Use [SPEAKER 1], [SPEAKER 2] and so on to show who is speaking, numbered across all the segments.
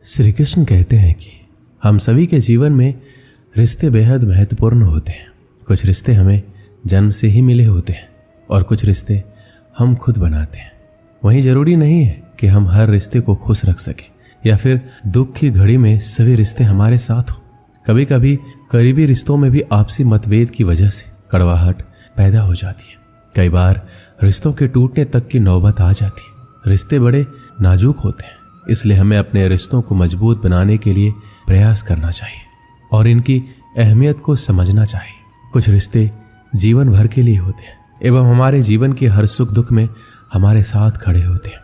[SPEAKER 1] श्री कृष्ण कहते हैं कि हम सभी के जीवन में रिश्ते बेहद महत्वपूर्ण होते हैं। कुछ रिश्ते हमें जन्म से ही मिले होते हैं और कुछ रिश्ते हम खुद बनाते हैं। वहीं जरूरी नहीं है कि हम हर रिश्ते को खुश रख सकें या फिर दुख की घड़ी में सभी रिश्ते हमारे साथ हो। कभी कभी करीबी रिश्तों में भी आपसी मतभेद की वजह से कड़वाहट पैदा हो जाती है। कई बार रिश्तों के टूटने तक की नौबत आ जाती है। रिश्ते बड़े नाजुक होते हैं, इसलिए हमें अपने रिश्तों को मजबूत बनाने के लिए प्रयास करना चाहिए और इनकी अहमियत को समझना चाहिए। कुछ रिश्ते जीवन भर के लिए होते हैं एवं हमारे जीवन के हर सुख दुख में हमारे साथ खड़े होते हैं।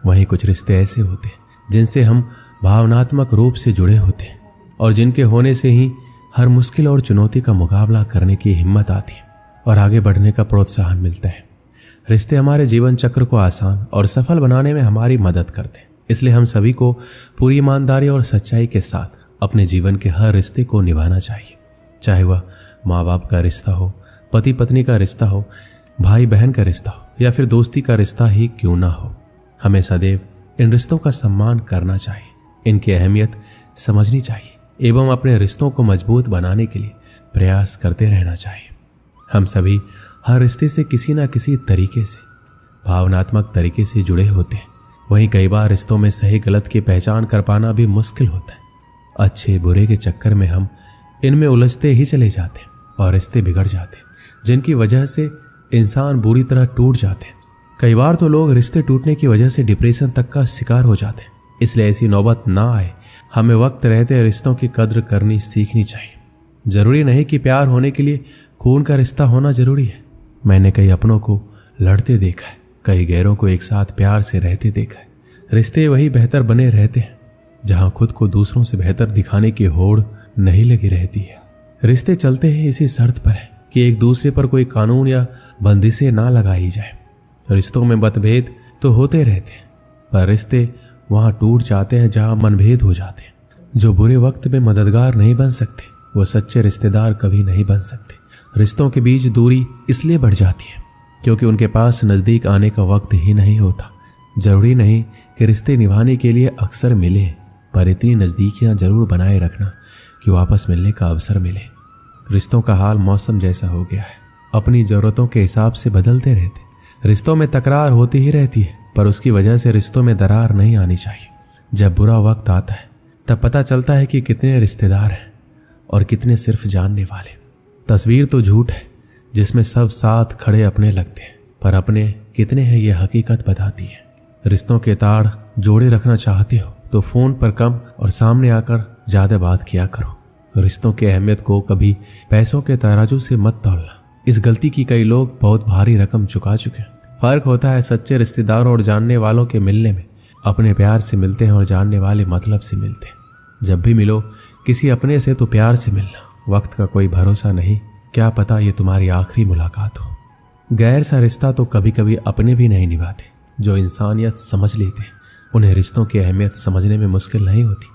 [SPEAKER 1] वहीं कुछ रिश्ते ऐसे होते हैं जिनसे हम भावनात्मक रूप से जुड़े होते हैं और जिनके होने से ही हर मुश्किल और चुनौती का मुकाबला करने की हिम्मत आती है और आगे बढ़ने का प्रोत्साहन मिलता है। रिश्ते हमारे जीवन चक्र को आसान और सफल बनाने में हमारी मदद करते हैं, इसलिए हम सभी को पूरी ईमानदारी और सच्चाई के साथ अपने जीवन के हर रिश्ते को निभाना चाहिए। चाहे वह माँ बाप का रिश्ता हो, पति पत्नी का रिश्ता हो, भाई बहन का रिश्ता हो या फिर दोस्ती का रिश्ता ही क्यों ना हो, हमें सदैव इन रिश्तों का सम्मान करना चाहिए, इनकी अहमियत समझनी चाहिए एवं अपने रिश्तों को मजबूत बनाने के लिए प्रयास करते रहना चाहिए। हम सभी हर रिश्ते से किसी न किसी तरीके से भावनात्मक तरीके से जुड़े होते हैं। वहीं कई बार रिश्तों में सही गलत की पहचान कर पाना भी मुश्किल होता है। अच्छे बुरे के चक्कर में हम इनमें उलझते ही चले जाते हैं और रिश्ते बिगड़ जाते हैं, जिनकी वजह से इंसान बुरी तरह टूट जाते हैं। कई बार तो लोग रिश्ते टूटने की वजह से डिप्रेशन तक का शिकार हो जाते हैं। इसलिए ऐसी नौबत ना आए, हमें वक्त रहते रिश्तों की कद्र करनी सीखनी चाहिए। जरूरी नहीं कि प्यार होने के लिए खून का रिश्ता होना जरूरी है। मैंने कई अपनों को लड़ते देखा है, कई गैरों को एक साथ प्यार से रहते देखा है। रिश्ते वही बेहतर बने रहते हैं जहां खुद को दूसरों से बेहतर दिखाने की होड़ नहीं लगी रहती है। रिश्ते चलते हैं इसी शर्त पर है कि एक दूसरे पर कोई कानून या बंदिशें ना लगाई जाए। रिश्तों में मतभेद तो होते रहते हैं, पर रिश्ते वहां टूट जाते हैं जहां मनभेद हो जाते हैं। जो बुरे वक्त में मददगार नहीं बन सकते वो सच्चे रिश्तेदार कभी नहीं बन सकते। रिश्तों के बीच दूरी इसलिए बढ़ जाती है क्योंकि उनके पास नजदीक आने का वक्त ही नहीं होता। जरूरी नहीं कि रिश्ते निभाने के लिए अक्सर मिले, पर इतनी नजदीकियां जरूर बनाए रखना कि वापस मिलने का अवसर मिले। रिश्तों का हाल मौसम जैसा हो गया है, अपनी जरूरतों के हिसाब से बदलते रहते। रिश्तों में तकरार होती ही रहती है, पर उसकी वजह से रिश्तों में दरार नहीं आनी चाहिए। जब बुरा वक्त आता है तब पता चलता है कि कितने रिश्तेदार हैं और कितने सिर्फ जानने वाले। तस्वीर तो झूठ है जिसमें सब साथ खड़े अपने लगते हैं, पर अपने कितने हैं ये हकीकत बताती है। रिश्तों के ताड़ जोड़े रखना चाहते हो तो फोन पर कम और सामने आकर ज्यादा बात किया करो। रिश्तों की अहमियत को कभी पैसों के तराजू से मत तौलना। इस गलती की कई लोग बहुत भारी रकम चुका चुके हैं। फर्क होता है सच्चे रिश्तेदारों और जानने वालों के मिलने में। अपने प्यार से मिलते हैं और जानने वाले मतलब से मिलते हैं। जब भी मिलो किसी अपने से तो प्यार से मिलना। वक्त का कोई भरोसा नहीं, क्या पता ये तुम्हारी आखिरी मुलाकात हो। गैर सा रिश्ता तो कभी कभी अपने भी नहीं निभाते। जो इंसानियत समझ लेते हैं उन्हें रिश्तों की अहमियत समझने में मुश्किल नहीं होती।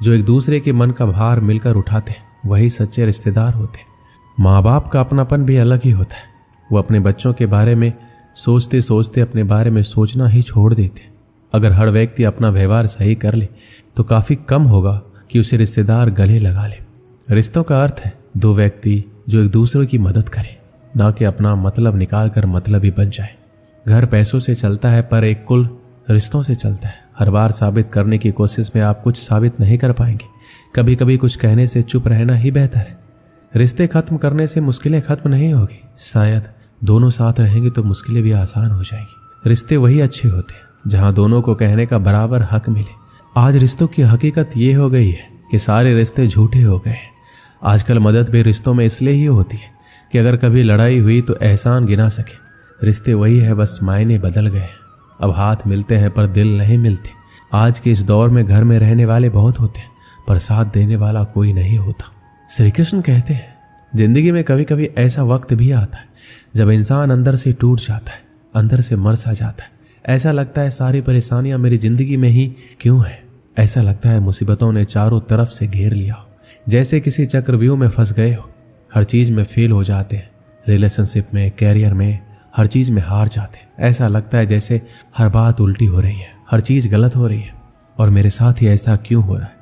[SPEAKER 1] जो एक दूसरे के मन का भार मिलकर उठाते हैं वही सच्चे रिश्तेदार होते हैं। माँ बाप का अपनापन भी अलग ही होता है। वो अपने बच्चों के बारे में सोचते सोचते अपने बारे में सोचना ही छोड़ देते। अगर हर व्यक्ति अपना व्यवहार सही कर ले तो काफी कम होगा कि उसे रिश्तेदार गले लगा ले। रिश्तों का अर्थ है दो व्यक्ति जो एक दूसरे की मदद करे, ना कि अपना मतलब निकाल कर मतलब ही बन जाए। घर पैसों से चलता है पर एक कुल रिश्तों से चलता है। हर बार साबित करने की कोशिश में आप कुछ साबित नहीं कर पाएंगे। कभी कभी कुछ कहने से चुप रहना ही बेहतर है। रिश्ते खत्म करने से मुश्किलें खत्म नहीं होगी, शायद दोनों साथ रहेंगे तो मुश्किलें भी आसान हो जाएंगी। रिश्ते वही अच्छे होते हैं जहां दोनों को कहने का बराबर हक मिले। आज रिश्तों की हकीकत ये हो गई है कि सारे रिश्ते झूठे हो गए हैं। आजकल मदद भी रिश्तों में इसलिए ही होती है कि अगर कभी लड़ाई हुई तो एहसान गिना सके। रिश्ते वही है, बस मायने बदल गए। अब हाथ मिलते हैं पर दिल नहीं मिलते। आज के इस दौर में घर में रहने वाले बहुत होते हैं पर साथ देने वाला कोई नहीं होता। श्री कृष्ण कहते हैं जिंदगी में कभी कभी ऐसा वक्त भी आता है जब इंसान अंदर से टूट जाता है, अंदर से मर सा जाता है। ऐसा लगता है सारी परेशानियां मेरी जिंदगी में ही क्यों है। ऐसा लगता है मुसीबतों ने चारों तरफ से घेर लिया हो, जैसे किसी चक्रव्यूह में फंस गए हो। हर चीज में फेल हो जाते हैं, रिलेशनशिप में, कैरियर में, हर चीज में हार जाते हैं। ऐसा लगता है जैसे हर बात उल्टी हो रही है, हर चीज गलत हो रही है। और मेरे साथ ही ऐसा क्यों हो रहा है?